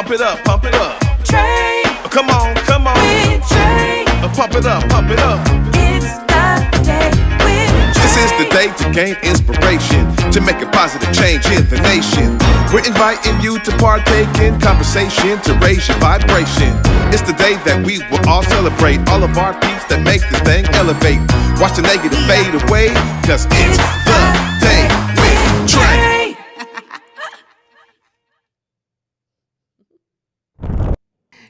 Pump it up, pump it up. Trae. Come on, come on. With Trae. Pump it up, pump it up. It's the day with Trae. This is the day to gain inspiration, to make a positive change in the nation. We're inviting you to partake in conversation, to raise your vibration. It's the day that we will all celebrate all of our peace that make this thing elevate. Watch the negative fade away, cause it's the day with Trae.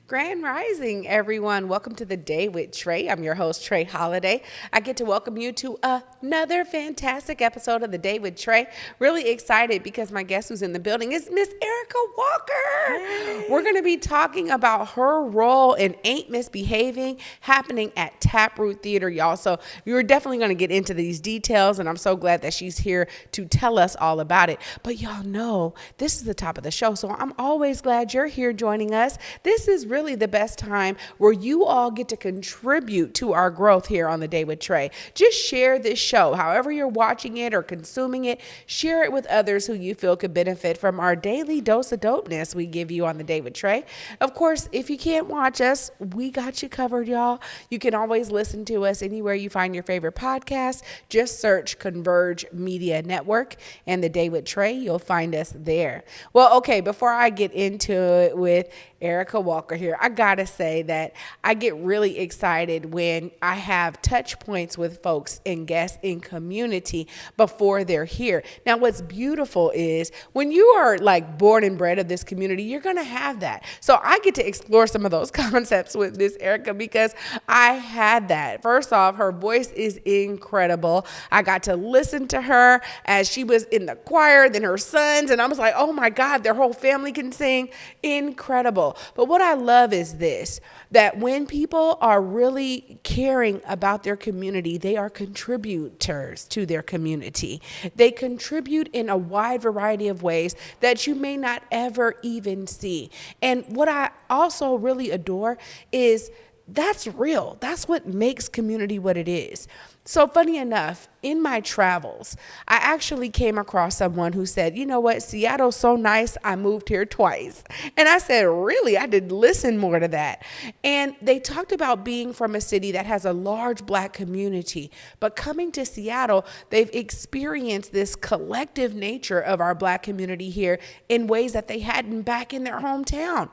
Grand Rising, everyone. Welcome to the Day with Trae. I'm your host, Trae Holiday. I get to welcome you to another fantastic episode of the Day with Trae. Really excited because my guest who's in the building is Miss Erica Walker. Hey. We're going to be talking about her role in Ain't Misbehavin, happening at Taproot Theatre, y'all. So you're definitely going to get into these details, and I'm so glad that she's here to tell us all about it. But y'all know this is the top of the show, so I'm always glad you're here joining us. This is really the best time where you all get to contribute to our growth here on the Day with Trae. Just share this show, however you're watching it or consuming it. Share it with others who you feel could benefit from our daily dose of dopeness we give you on the Day with Trae. Of course, if you can't watch us, we got you covered, y'all. You can always listen to us anywhere you find your favorite podcast. Just search Converge Media Network and the Day with Trae. You'll find us there. Well, okay, before I get into it with Erica Walker here, I gotta say that I get really excited when I have touch points with folks and guests in community before they're here. Now, what's beautiful is when you are like born and bred of this community, you're gonna have that. So I get to explore some of those concepts with Miss Erica because I had that. First off, her voice is incredible. I got to listen to her as she was in the choir, then her sons, and I was like, oh my God, their whole family can sing. Incredible. But what I love is this, that when people are really caring about their community, they are contributors to their community. They contribute in a wide variety of ways that you may not ever even see. And what I also really adore is that's real. That's what makes community what it is. So funny enough, in my travels, I actually came across someone who said, you know what, Seattle's so nice, I moved here twice. And I said, really? I did listen more to that. And they talked about being from a city that has a large Black community, but coming to Seattle, they've experienced this collective nature of our Black community here in ways that they hadn't back in their hometown.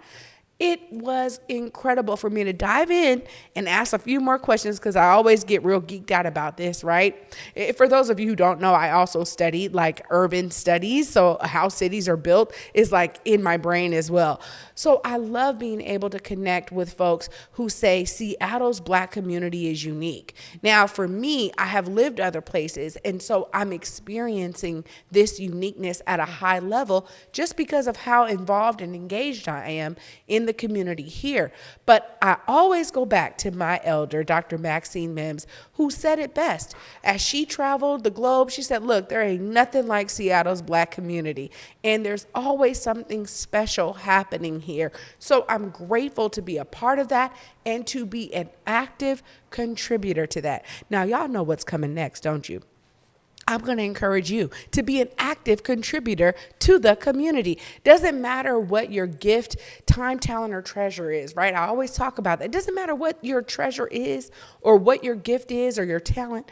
It was incredible for me to dive in and ask a few more questions because I always get real geeked out about this, right? For those of you who don't know, I also studied like urban studies. So how cities are built is like in my brain as well. So I love being able to connect with folks who say Seattle's Black community is unique. Now, for me, I have lived other places, and so I'm experiencing this uniqueness at a high level just because of how involved and engaged I am in the community here. But I always go back to my elder, Dr. Maxine Mims, who said it best. As she traveled the globe, she said, look, there ain't nothing like Seattle's Black community. And there's always something special happening here. So I'm grateful to be a part of that and to be an active contributor to that. Now, y'all know what's coming next, don't you? I'm going to encourage you to be an active contributor to the community. Doesn't matter what your gift, time, talent, or treasure is, right? I always talk about that. It doesn't matter what your treasure is or what your gift is or your talent.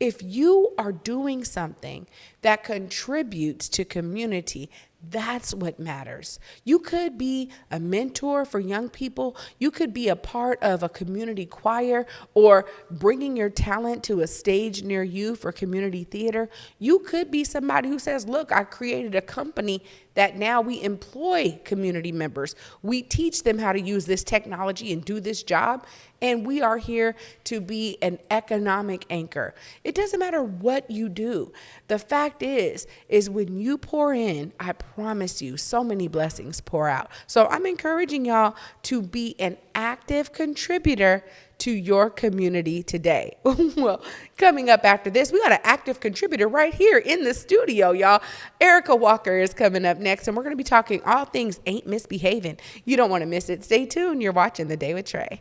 If you are doing something that contributes to community, that's what matters. You could be a mentor for young people. You could be a part of a community choir or bringing your talent to a stage near you for community theater. You could be somebody who says, look, I created a company that now we employ community members. We teach them how to use this technology and do this job. And we are here to be an economic anchor. It doesn't matter what you do. The fact is when you pour in, I promise you, so many blessings pour out. So I'm encouraging y'all to be an active contributor to your community today. Well, coming up after this, we got an active contributor right here in the studio, y'all. Erica Walker is coming up next, and we're going to be talking all things Ain't Misbehavin. You don't want to miss it. Stay tuned. You're watching The Day with Trae.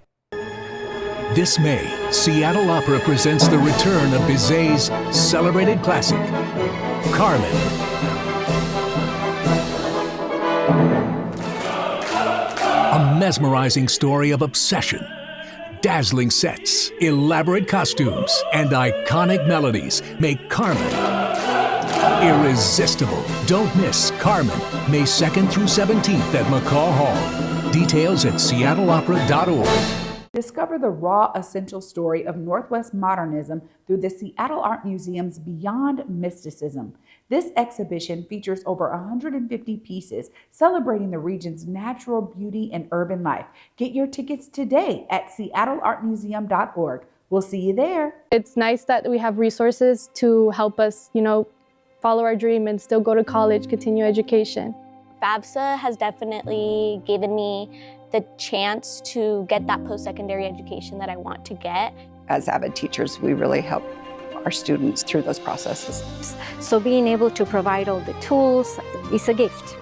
This May, Seattle Opera presents the return of Bizet's celebrated classic, Carmen. mesmerizing story of obsession. Dazzling sets, elaborate costumes, and iconic melodies make Carmen irresistible. Don't miss Carmen, May 2nd through 17th at McCaw Hall. Details at seattleopera.org. Discover the raw, essential story of Northwest modernism through the Seattle Art Museum's Beyond Mysticism. This exhibition features over 150 pieces celebrating the region's natural beauty and urban life. Get your tickets today at seattleartmuseum.org. We'll see you there. It's nice that we have resources to help us, follow our dream and still go to college, continue education. FAFSA has definitely given me the chance to get that post-secondary education that I want to get. As AVID teachers, we really help our students through those processes. So being able to provide all the tools is a gift.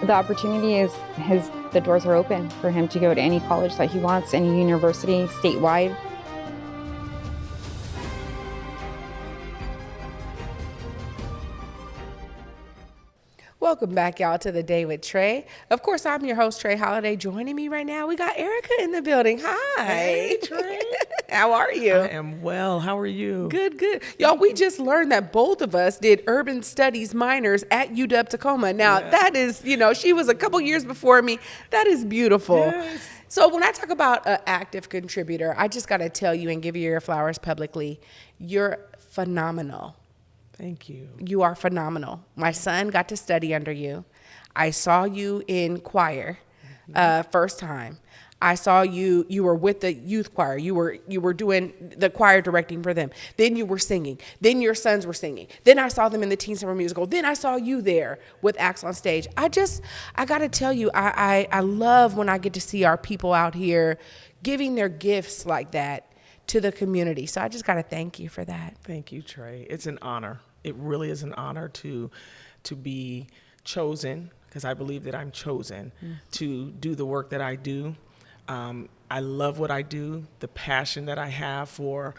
The opportunity is the doors are open for him to go to any college that he wants, any university statewide. Welcome back, y'all, to the Day with Trae. Of course, I'm your host, Trae Holiday. Joining me right now, we got Erica in the building. Hi. Hey, Trae. How are you? I am well. How are you? Good, good. Y'all, we just learned that both of us did urban studies minors at UW Tacoma. Now, that is, she was a couple years before me. That is beautiful. Yes. So when I talk about an active contributor, I just got to tell you and give you your flowers publicly. You're phenomenal. Thank you. You are phenomenal. My son got to study under you. I saw you in choir first time. I saw you were with the youth choir. You were doing the choir directing for them. Then you were singing. Then your sons were singing. Then I saw them in the Teen Summer Musical. Then I saw you there with acts on stage. I got to tell you, I love when I get to see our people out here giving their gifts like that to the community. So I just got to thank you for that. Thank you, Trae. It's an honor. It really is an honor to be chosen, because I believe that I'm chosen to do the work that I do. I love what I do, the passion that I have for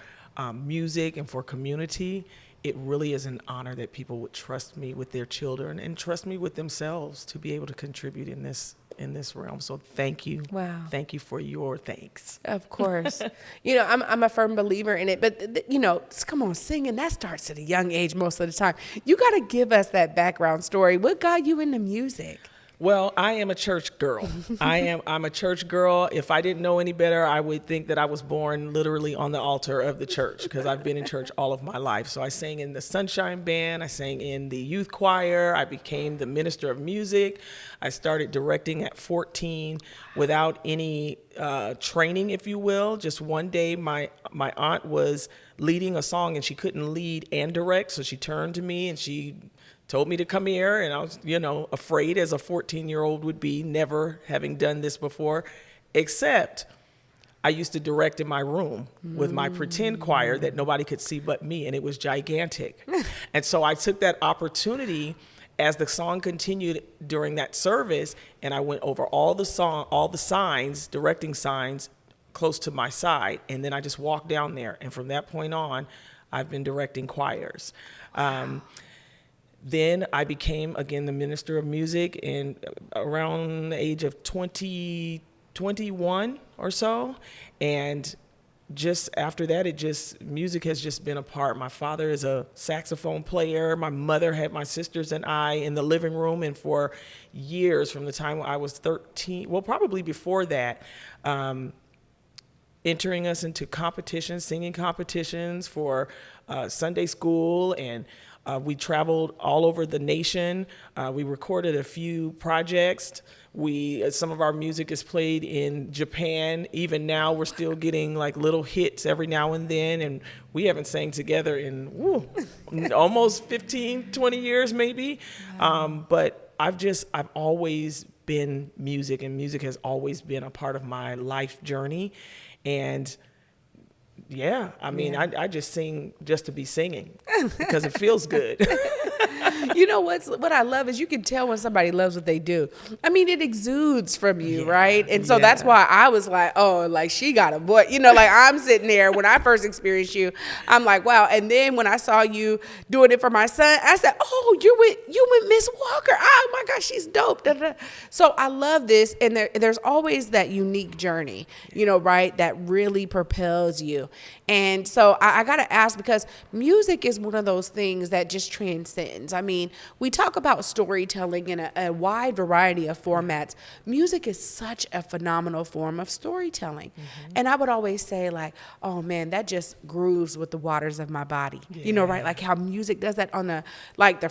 music and for community. It really is an honor that people would trust me with their children and trust me with themselves to be able to contribute in this realm. So thank you. Wow. Thank you for your thanks. Of course. I'm a firm believer in it, but come on, singing, that starts at a young age most of the time. You got to give us that background story. What got you into music? Well, I am a church girl. I'm a church girl. If I didn't know any better, I would think that I was born literally on the altar of the church, because I've been in church all of my life. So I sang in the Sunshine Band. I sang in the youth choir. I became the minister of music. I started directing at 14 without any training, if you will. Just one day, my aunt was leading a song and she couldn't lead and direct. So she turned to me and she told me to come here, and I was, afraid as a 14-year-old would be, never having done this before, except I used to direct in my room with my pretend choir that nobody could see but me, and it was gigantic. And so I took that opportunity as the song continued during that service, and I went over all the signs, directing signs, close to my side, and then I just walked down there, and from that point on, I've been directing choirs. Then I became, again, the minister of music in around the age of 21 or so. And just after that, music has just been a part. My father is a saxophone player. My mother had my sisters and I in the living room. And for years, from the time I was 13, well, probably before that, entering us into competitions, singing competitions for Sunday school, and we traveled all over the nation. We recorded a few projects. Some of our music is played in Japan. Even now, we're still getting like little hits every now and then. And we haven't sang together in almost 15, 20 years maybe. But I've always been music, and music has always been a part of my life journey. And I just sing just to be singing because it feels good. You know what I love is you can tell when somebody loves what they do. I mean, it exudes from you, right? And so that's why I was like, oh, like she got a voice. You know, like I'm sitting there when I first experienced you, I'm like, wow. And then when I saw you doing it for my son, I said, oh, you with Miss Walker. Oh my gosh, she's dope. Da, da. So I love this, and there's always that unique journey, you know, right? That really propels you. And so I got to ask, because music is one of those things that just transcends. I mean, we talk about storytelling in a wide variety of formats. Music is such a phenomenal form of storytelling. And I would always say, like, oh man, that just grooves with the waters of my body. You know, right? Like how music does that on the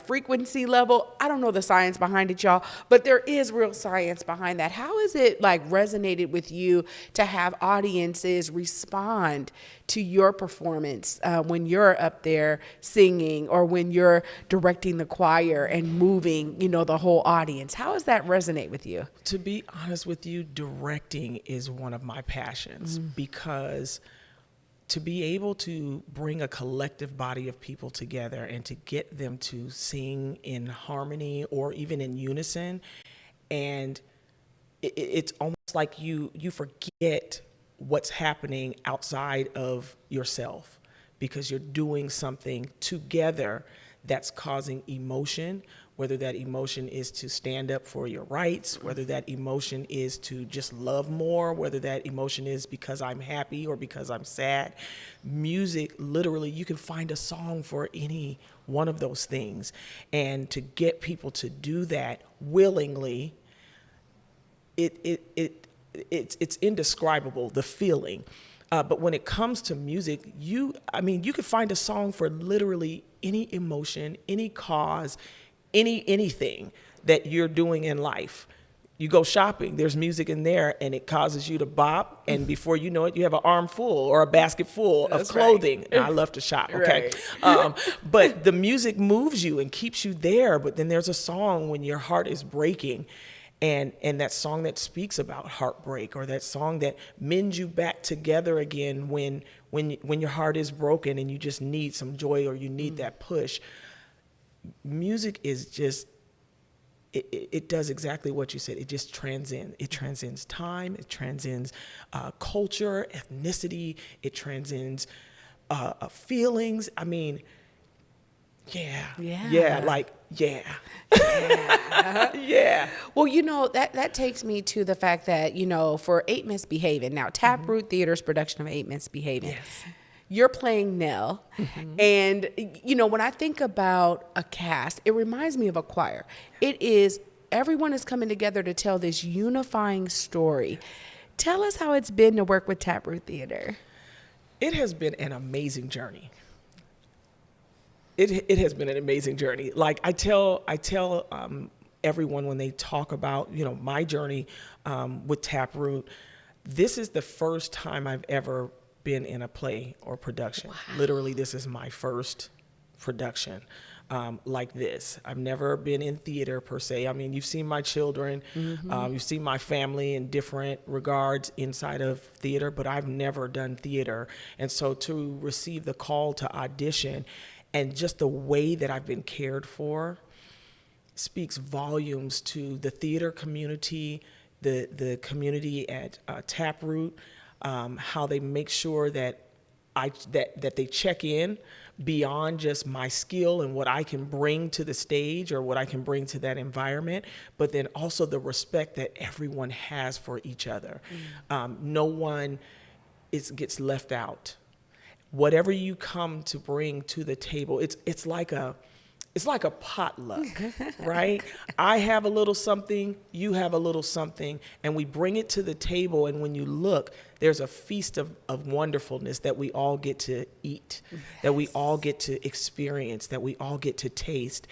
frequency level. I don't know the science behind it, y'all, but there is real science behind that. How is it like resonated with you to have audiences respond to your performance when you're up there singing, or when you're directing the choir and moving, you know, the whole audience? How does that resonate with you? To be honest with you, directing is one of my passions, because to be able to bring a collective body of people together and to get them to sing in harmony or even in unison, and it's almost like you forget what's happening outside of yourself, because you're doing something together that's causing emotion, whether that emotion is to stand up for your rights, whether that emotion is to just love more, whether that emotion is because I'm happy or because I'm sad. Music, literally, you can find a song for any one of those things. And to get people to do that willingly, it's indescribable, the feeling. But when it comes to music, you could find a song for literally any emotion, any cause, anything that you're doing in life. You go shopping, there's music in there, and it causes you to bop, and before you know it, you have an arm full or a basket full of clothing. Right. And I love to shop, okay? Right. But the music moves you and keeps you there, but then there's a song when your heart is breaking, and that song that speaks about heartbreak, or that song that mends you back together again when your heart is broken and you just need some joy, or you need that push. Music is just, it does exactly what you said. It just transcends. It transcends time. It transcends culture, ethnicity. It transcends feelings. I mean, yeah. Well, you know, that takes me to the fact that, you know, for Ain't Misbehavin, now Taproot Theater's production of Ain't Misbehavin, yes, you're playing Nell. And, you know, when I think about a cast, it reminds me of a choir. It is, everyone is coming together to tell this unifying story. Tell us how it's been to work with Taproot Theater. It has been an amazing journey. It has been an amazing journey. Like I tell everyone when they talk about, you know, my journey with Taproot, this is the first time I've ever been in a play or production. Wow. Literally, this is my first production like this. I've never been in theater per se. I mean, you've seen my children, you've seen my family in different regards inside of theater, but I've never done theater. And so to receive the call to audition, and just the way that I've been cared for speaks volumes to the theater community, the community at Taproot, how they make sure that that they check in beyond just my skill and what I can bring to the stage or what I can bring to that environment, but then also the respect that everyone has for each other. No one gets left out. Whatever you come to bring to the table, it's like a potluck, right? I have a little something, you have a little something, and we bring it to the table, and when you look, there's a feast of wonderfulness that we all get to eat, yes, that we all get to experience, that we all get to taste.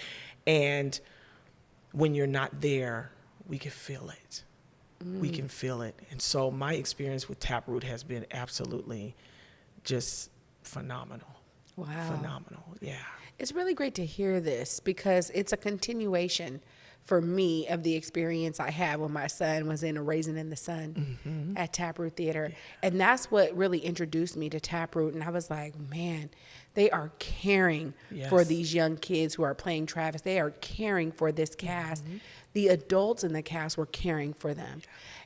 And when you're not there, we can feel it. We can feel it. And so my experience with Taproot has been absolutely just phenomenal. Wow. Phenomenal, yeah. It's really great to hear this, because it's a continuation for me of the experience I had when my son was in a Raisin in the Sun at Taproot Theater. And that's what really introduced me to Taproot. And I was like, man, they are caring for these young kids who are playing Travis. They are caring for this cast. The adults in the cast were caring for them.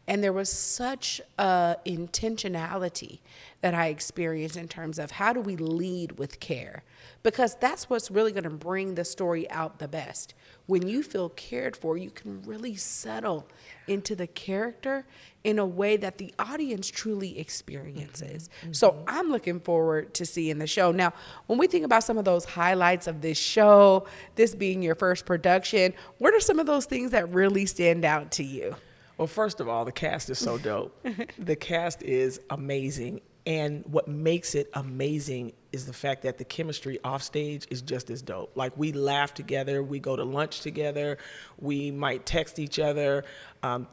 And there was such intentionality that I experienced in terms of how do we lead with care? Because that's what's really going to bring the story out the best. When you feel cared for, you can really settle into the character in a way that the audience truly experiences. So I'm looking forward to seeing the show. Now, when we think about some of those highlights of this show, this being your first production, what are some of those things that really stand out to you? Well, first of all, the cast is so dope. The cast is amazing. And what makes it amazing is the fact that the chemistry off stage is just as dope. Like, we laugh together, we go to lunch together, we might text each other.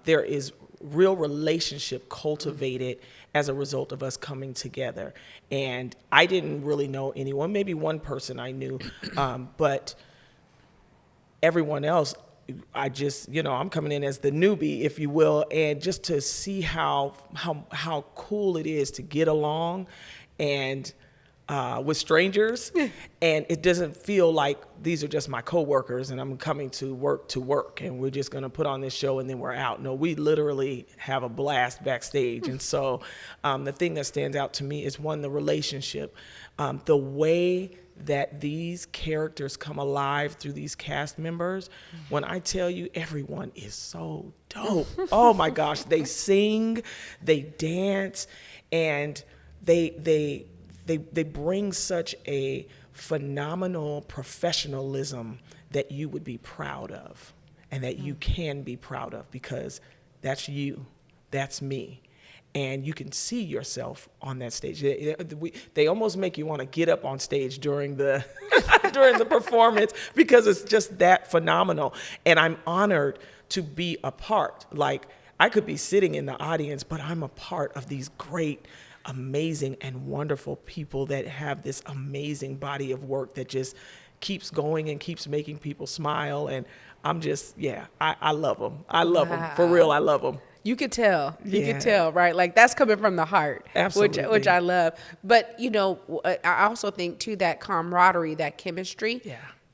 There is real relationship cultivated as a result of us coming together. And I didn't really know anyone, maybe one person I knew, but everyone else, I just, I'm coming in as the newbie, if you will, and just to see how cool it is to get along and with strangers, and it doesn't feel like these are just my coworkers and I'm coming to work and we're just going to put on this show and then we're out. No, we literally have a blast backstage. And so the thing that stands out to me is, one, the relationship, the way that these characters come alive through these cast members. When I tell you, everyone is so dope. Oh my gosh, they sing, they dance, and they bring such a phenomenal professionalism that you would be proud of, and that you can be proud of, because that's you, that's me. And you can see yourself on that stage. They almost make you want to get up on stage during the during the performance, because it's just that phenomenal. And I'm honored to be a part. Like, I could be sitting in the audience, but I'm a part of these great, amazing, and wonderful people that have this amazing body of work that just keeps going and keeps making people smile. And I'm just, I love them. I love them. For real, I love them. You could tell. You could tell, right? Like, that's coming from the heart. Absolutely. Which I love. But, I also think, too, that camaraderie, that chemistry,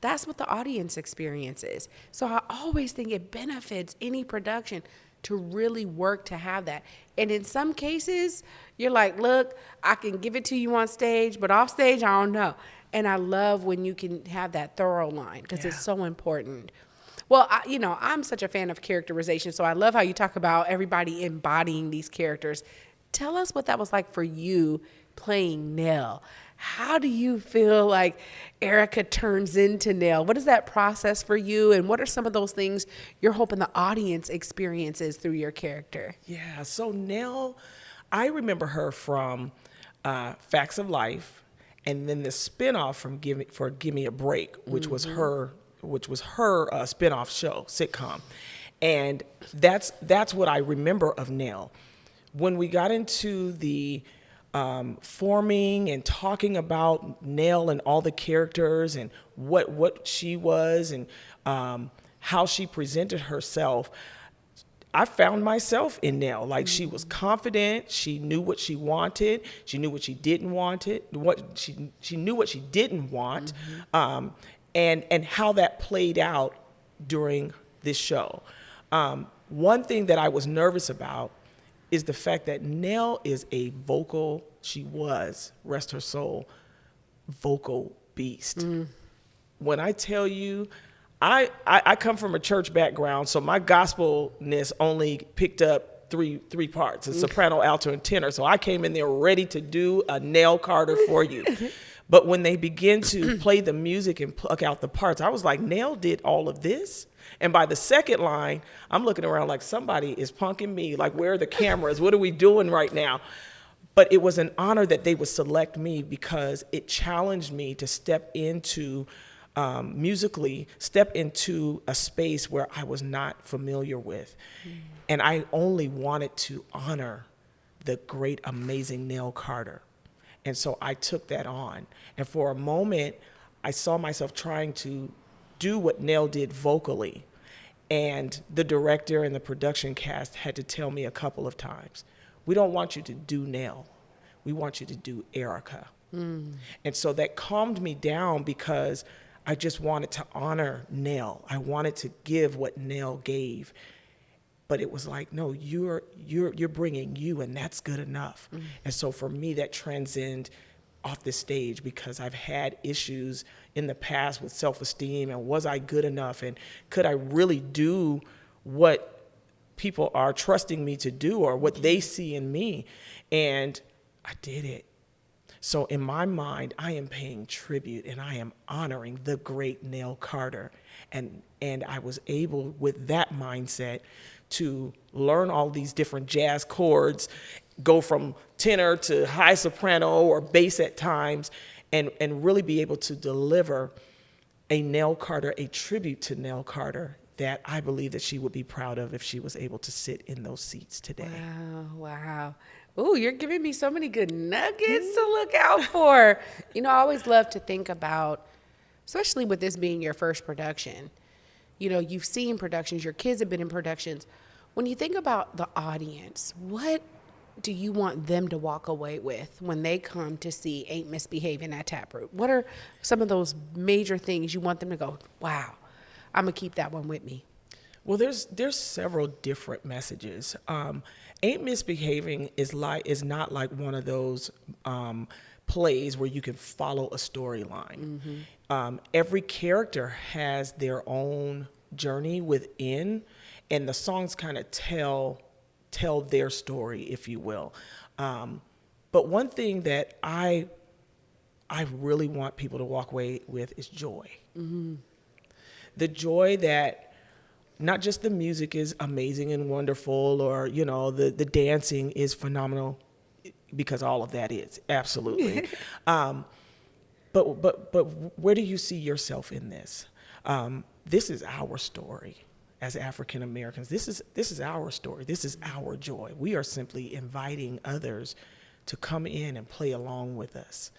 that's what the audience experiences. So I always think it benefits any production to really work to have that. And in some cases, you're like, look, I can give it to you on stage, but off stage, I don't know. And I love when you can have that thorough line, because it's so important. Well, I'm such a fan of characterization, so I love how you talk about everybody embodying these characters. Tell us what that was like for you playing Nell. How do you feel like Erica turns into Nell? What is that process for you, and what are some of those things you're hoping the audience experiences through your character? Yeah, so Nell, I remember her from Facts of Life, and then the spinoff from Give Me a Break, which was her spinoff show, sitcom. And that's what I remember of Nell. When we got into the forming and talking about Nell and all the characters and what she was and how she presented herself, I found myself in Nell. Like, she was confident. She knew what she wanted. She knew what she didn't want. She knew what she didn't want. And how that played out during this show. One thing that I was nervous about is the fact that Nell is a vocal, she was, rest her soul, vocal beast. When I tell you, I come from a church background, so my gospelness only picked up three parts, a soprano, alto, and tenor. So I came in there ready to do a Nell Carter for you. But when they begin to play the music and pluck out the parts, I was like, Nell did all of this? And by the second line, I'm looking around like, somebody is punking me. Like, where are the cameras? What are we doing right now? But it was an honor that they would select me, because it challenged me to step into, musically, step into a space where I was not familiar with. And I only wanted to honor the great, amazing Nell Carter. And so I took that on. And for a moment, I saw myself trying to do what Nell did vocally. And the director and the production cast had to tell me a couple of times, we don't want you to do Nell. We want you to do Erica. And so that calmed me down because I just wanted to honor Nell. I wanted to give what Nell gave. But it was like, no, you're bringing you, and that's good enough. And so for me, that transcends off the stage because I've had issues in the past with self-esteem and was I good enough and could I really do what people are trusting me to do or what they see in me? And I did it. So in my mind, I am paying tribute and I am honoring the great Nell Carter. And I was able with that mindset to learn all these different jazz chords, go from tenor to high soprano or bass at times, and really be able to deliver a Nell Carter, a tribute to Nell Carter that I believe that she would be proud of if she was able to sit in those seats today. Wow. Ooh, you're giving me so many good nuggets to look out for. You know, I always love to think about, especially with this being your first production, you know, you've seen productions, your kids have been in productions. When you think about the audience, what do you want them to walk away with when they come to see Ain't Misbehavin at Taproot? What are some of those major things you want them to go, wow, I'm going to keep that one with me? Well, there's several different messages. Ain't Misbehaving is not like one of those plays where you can follow a storyline. Every character has their own journey within, and the songs kind of tell their story, if you will. But one thing that I really want people to walk away with is joy. The joy that not just the music is amazing and wonderful, or you know the dancing is phenomenal, because all of that is absolutely. But where do you see yourself in this? This is our story as African Americans. This is our story. This is our joy. We are simply inviting others to come in and play along with us,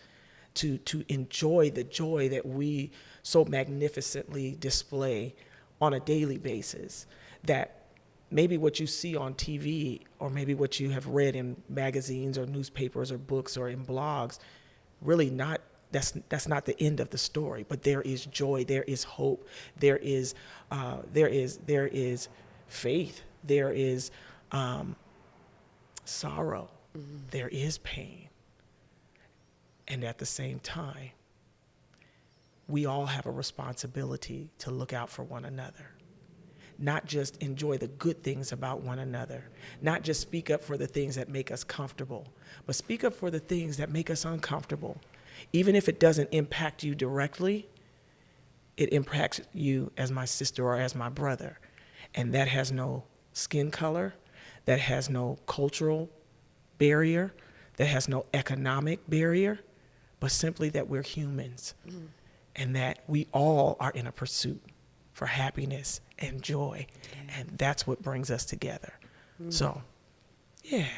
to enjoy the joy that we so magnificently display on a daily basis, that maybe what you see on TV or maybe what you have read in magazines or newspapers or books or in blogs, really not, that's not the end of the story, but there is joy, there is hope, there is faith, there is sorrow, there is pain. And at the same time, we all have a responsibility to look out for one another. Not just enjoy the good things about one another. Not just speak up for the things that make us comfortable, but speak up for the things that make us uncomfortable. Even if it doesn't impact you directly, it impacts you as my sister or as my brother. And that has no skin color, that has no cultural barrier, that has no economic barrier, but simply that we're humans. And that we all are in a pursuit for happiness and joy. And that's what brings us together. So, yeah.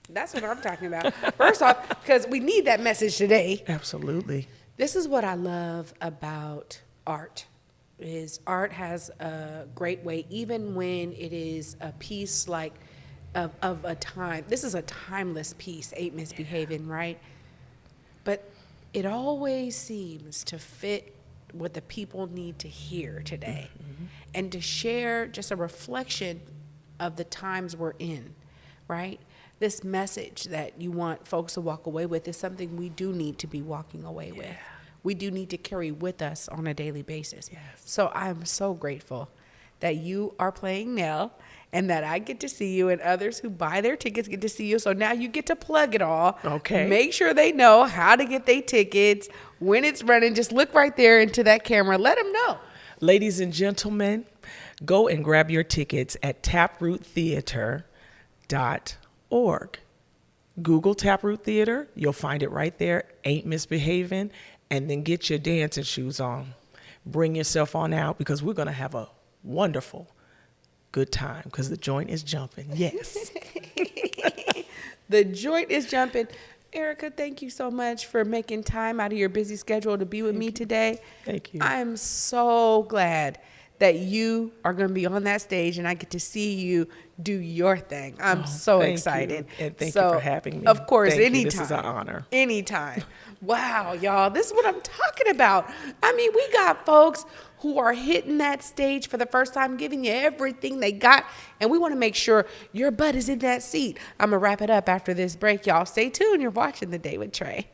That's what I'm talking about. First off, because we need that message today. Absolutely. This is what I love about art, is art has a great way, even when it is a piece like of a time. This is a timeless piece, Ain't Misbehavin', right? But it always seems to fit what the people need to hear today, and to share just a reflection of the times we're in, right? This message that you want folks to walk away with is something we do need to be walking away with. We do need to carry with us on a daily basis. So I'm so grateful that you are playing Nell, and that I get to see you, and others who buy their tickets get to see you. So now you get to plug it all. Okay. Make sure they know how to get their tickets, when it's running. Just look right there into that camera. Let them know. Ladies and gentlemen, go and grab your tickets at taproottheatre.org. Google Taproot Theater. You'll find it right there. Ain't Misbehavin'. And then get your dancing shoes on. Bring yourself on out, because we're going to have a wonderful good time, because the joint is jumping. Yes. The joint is jumping. Erica, thank you so much for making time out of your busy schedule to be with me today. Thank you. I am so glad that you are going to be on that stage and I get to see you do your thing. I'm so thank excited. you. And thank you for having me. Of course, Thank you. anytime. This is an honor. Anytime. Wow, y'all, this is what I'm talking about. I mean, we got folks who are hitting that stage for the first time, giving you everything they got, and we want to make sure your butt is in that seat. I'm going to wrap it up after this break, y'all. Stay tuned. You're watching The Day with Trae.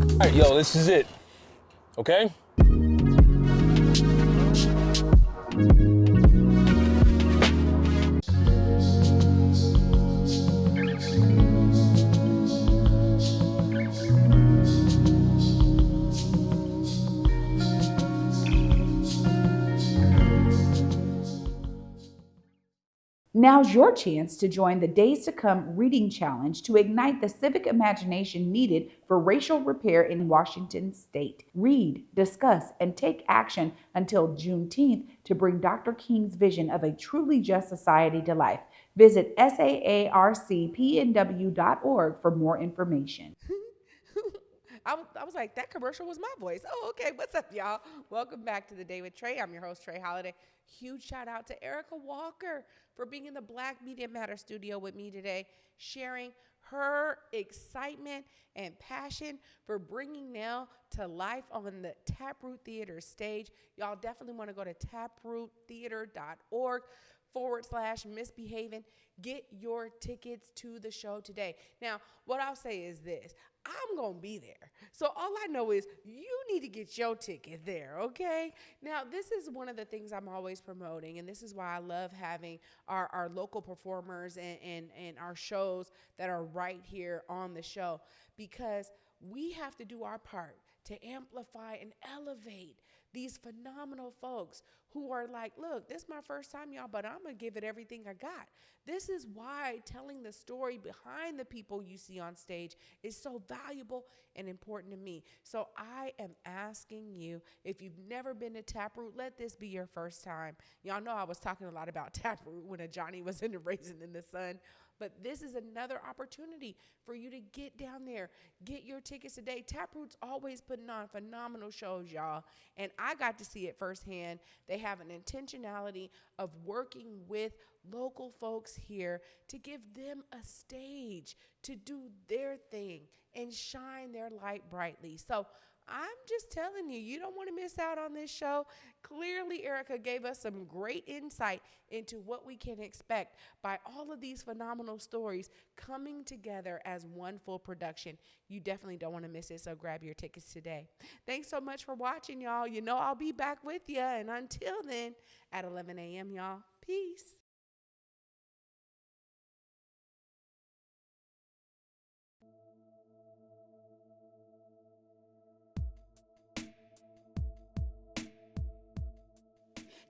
All right, yo, this is it, okay? Now's your chance to join the Days to Come Reading Challenge to ignite the civic imagination needed for racial repair in Washington state. Read, discuss, and take action until Juneteenth to bring Dr. King's vision of a truly just society to life. Visit saarcpnw.org for more information. I was like, that commercial was my voice. Oh, okay. What's up, y'all? Welcome back to The Day with Trae. I'm your host, Trae Holiday. Huge shout out to Erica Walker for being in the Black Media Matter studio with me today, sharing her excitement and passion for bringing Nell to life on the Taproot Theatre stage. Y'all definitely want to go to taproottheater.org/misbehavin. Get your tickets to the show today. Now, what I'll say is this. I'm going to be there. So all I know is you need to get your ticket there, okay? Now, this is one of the things I'm always promoting, and this is why I love having our local performers and our shows that are right here on the show, because we have to do our part to amplify and elevate these phenomenal folks who are like, look, this is my first time, y'all, but I'm going to give it everything I got. This is why telling the story behind the people you see on stage is so valuable and important to me. So I am asking you, if you've never been to Taproot, let this be your first time. Y'all know I was talking a lot about Taproot when Johnny was in the Raisin in the Sun. But this is another opportunity for you to get down there, get your tickets today. Taproot's always putting on phenomenal shows, y'all. And I got to see it firsthand. They have an intentionality of working with local folks here to give them a stage to do their thing and shine their light brightly. So I'm just telling you, you don't want to miss out on this show. Clearly, Erica gave us some great insight into what we can expect by all of these phenomenal stories coming together as one full production. You definitely don't want to miss it, so grab your tickets today. Thanks so much for watching, y'all. You know I'll be back with you, and until then, at 11 a.m., y'all, peace.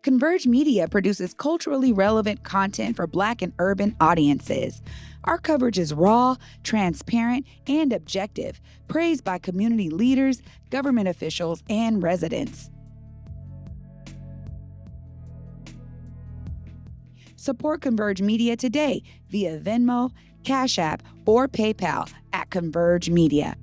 Converge Media produces culturally relevant content for Black and urban audiences. Our coverage is raw, transparent, and objective, praised by community leaders, government officials, and residents. Support Converge Media today via Venmo, Cash App, or PayPal at Converge Media.